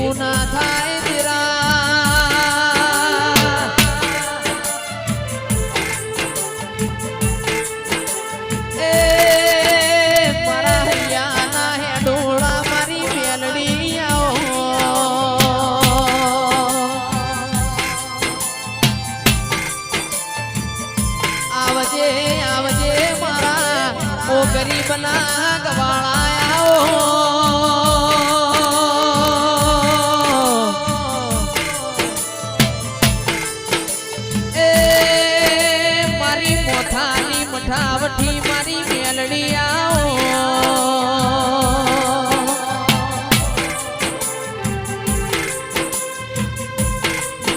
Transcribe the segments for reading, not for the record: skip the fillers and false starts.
ગુના થાય દીરા એ મારા હૈયાના હેડોળા મારી મેલડી આવજે આવજે મારા ઓ ગરીબના ગવાળા આવો મઠાવઠી મારી મેલડી આવો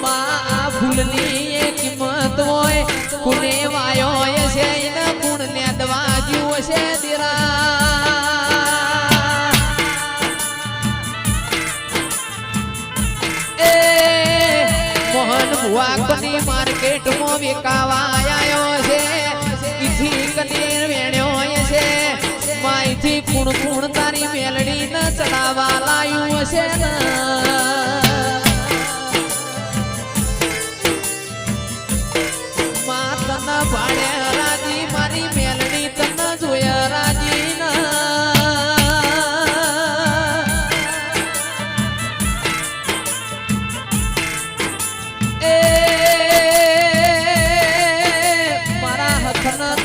માં ફૂલની એ કિંમત હોય કુને વાયો છે એના ગુણ ને દવાજ્યું છે દીરા એ મોહન ભુવા કોની માર્કેટમાં વેકાવા આવ્યો છે કનેર વેણ્યો છે માઈથી કુણ કુણ તારી મેલડી ન ચડાવા લાયું છે મા તન ભાડ્યા રાજી મારી મેલડી તન જોયા રાજી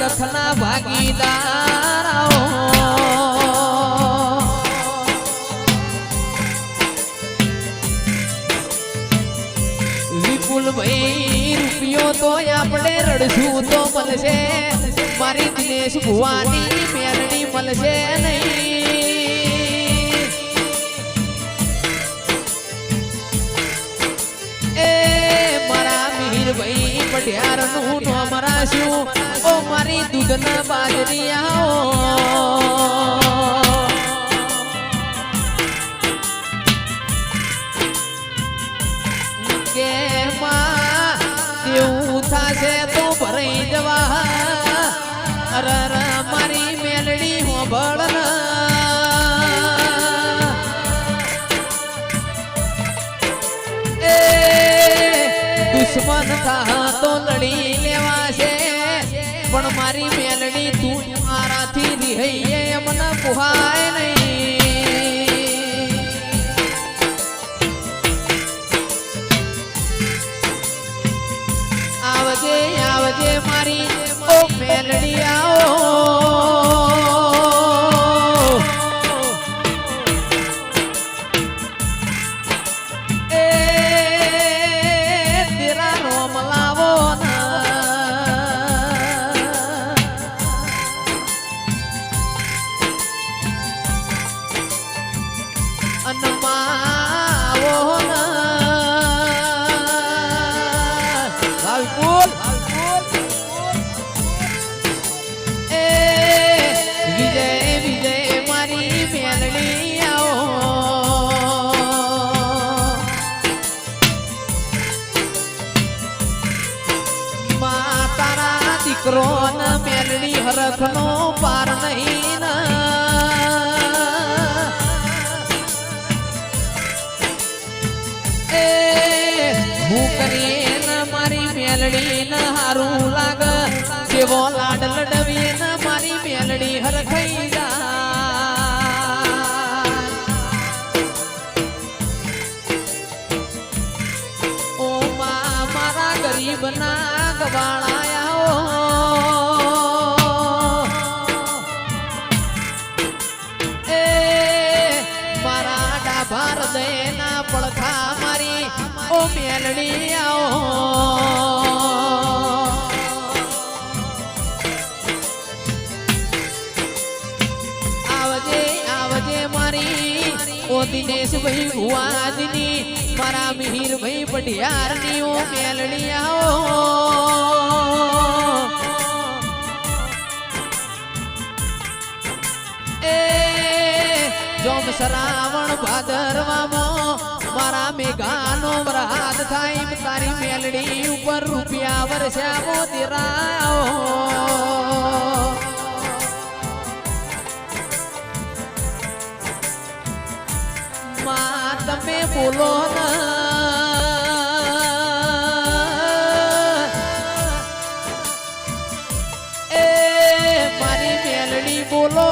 દખના ભાગીદાર વિપુલ ભાઈ રૂપિયો તો આપણે રડશું તો મળશે મારી દિનેશ ભુવાની મેલડી મળશે નહીં એ મારા મીરભાઈ પઢિયાર નું નામ રાખ્યું ઓ મારી દૂધના બાજરી આવો કે માં દેવું થાશે તો ભરાઈ જવા અરર મારી મેલડી હોબળ એ દુશ્મન થા તો લડી લેવાશે પણ મારી મેલડી તું મારાથી રિહૈયે મને પુહાય નહીં આવજે આવજે મારી ઓ મેલડી આવો ક્રોન મેલડી હરખનો પાર નહીં એ હું કરીએ મારી મેલડી ન હારું લાગ જેવો લાડ લડવીએ મારી મેલડી હરખાઈ જા ભારદેના પડખા મારી ઓ મેલડી આવો આવજે આવજે મારી ઓ દિનેશ ભાઈ ભુવાજની મારા મિહિર ભાઈ પઢિયારની ઓ મેલડી આવો જોમ શ્રાવણ ભાદરવામાં મારા મેઘાનો વરસાદ થાય તારી મેલડી ઉપર રૂપિયા વરસ્યા મોતીરાઓ માં તમે બોલો એ મારી મેલડી બોલો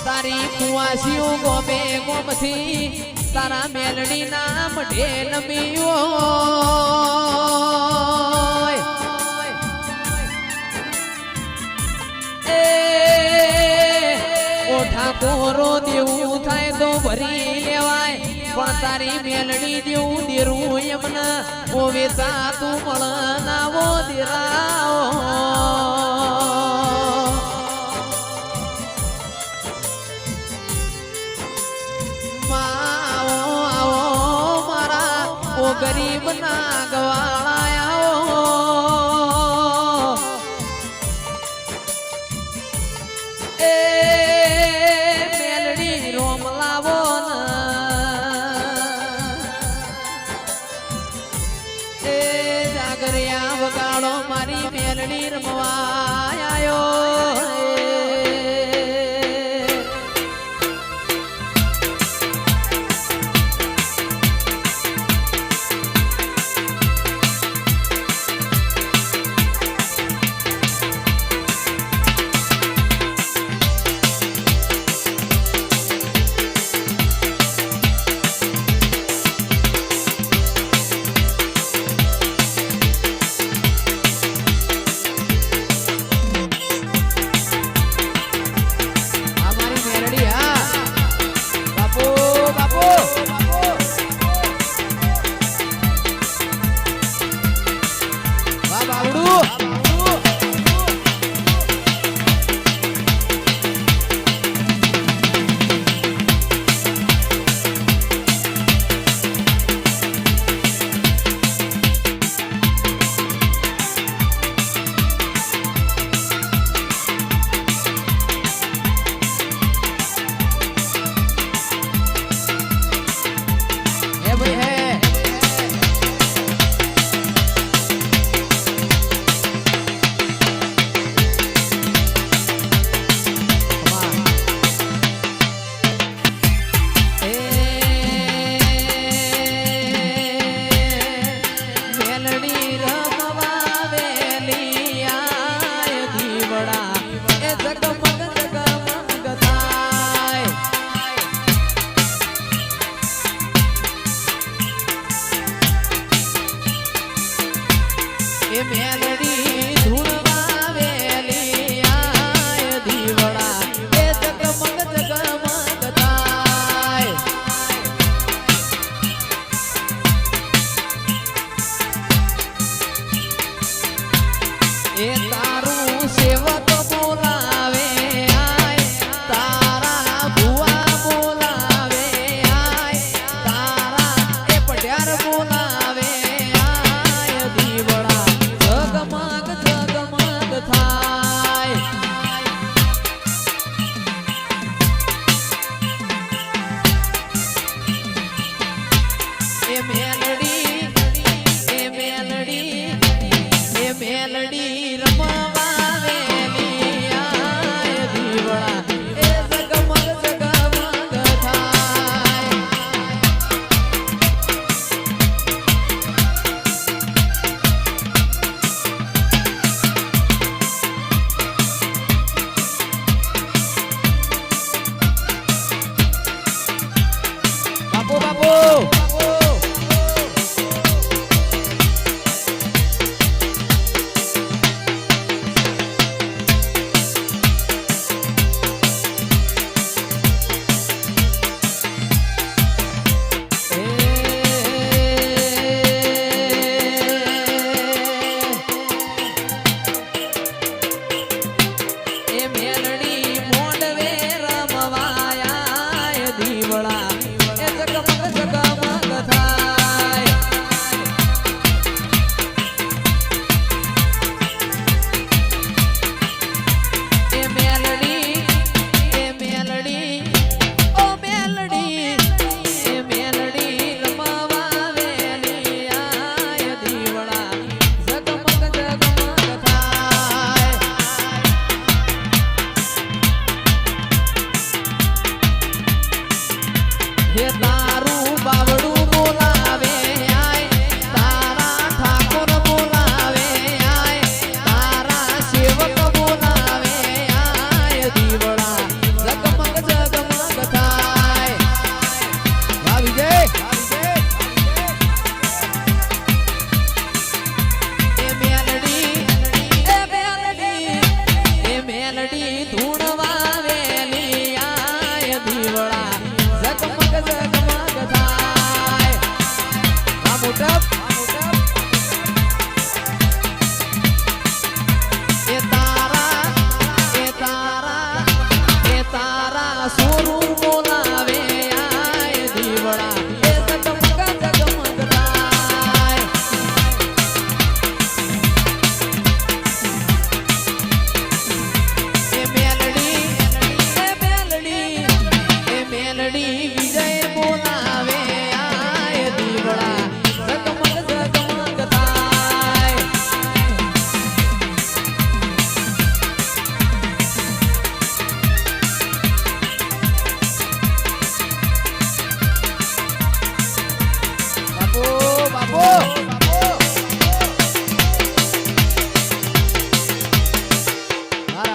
તારી કુવાસીઓ ગોમે ગોમથી તારા મેલડી નામ ઢેલ મીઓ એ ઓઠા કોરો દેવું થાય તો ભરી લેવાય પણ તારી મેલડી દેવું દેરું એમને ઓ વેચા તું મળ નાવો દેરાઓ ગરીબ ના ગવાળાઓ એ મેલડી રોમ લાવો એ જાગરિયા વગાડો મારી મેલડી રમવા આયો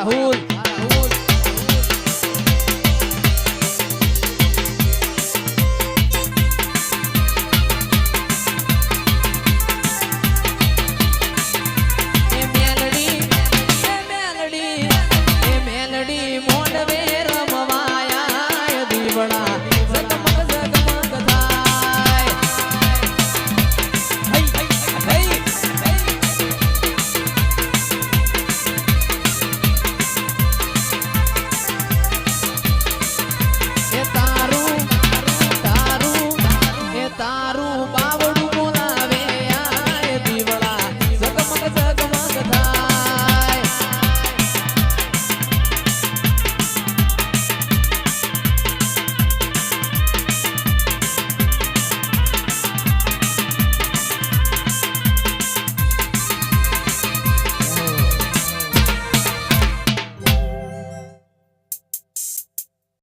રાહુલ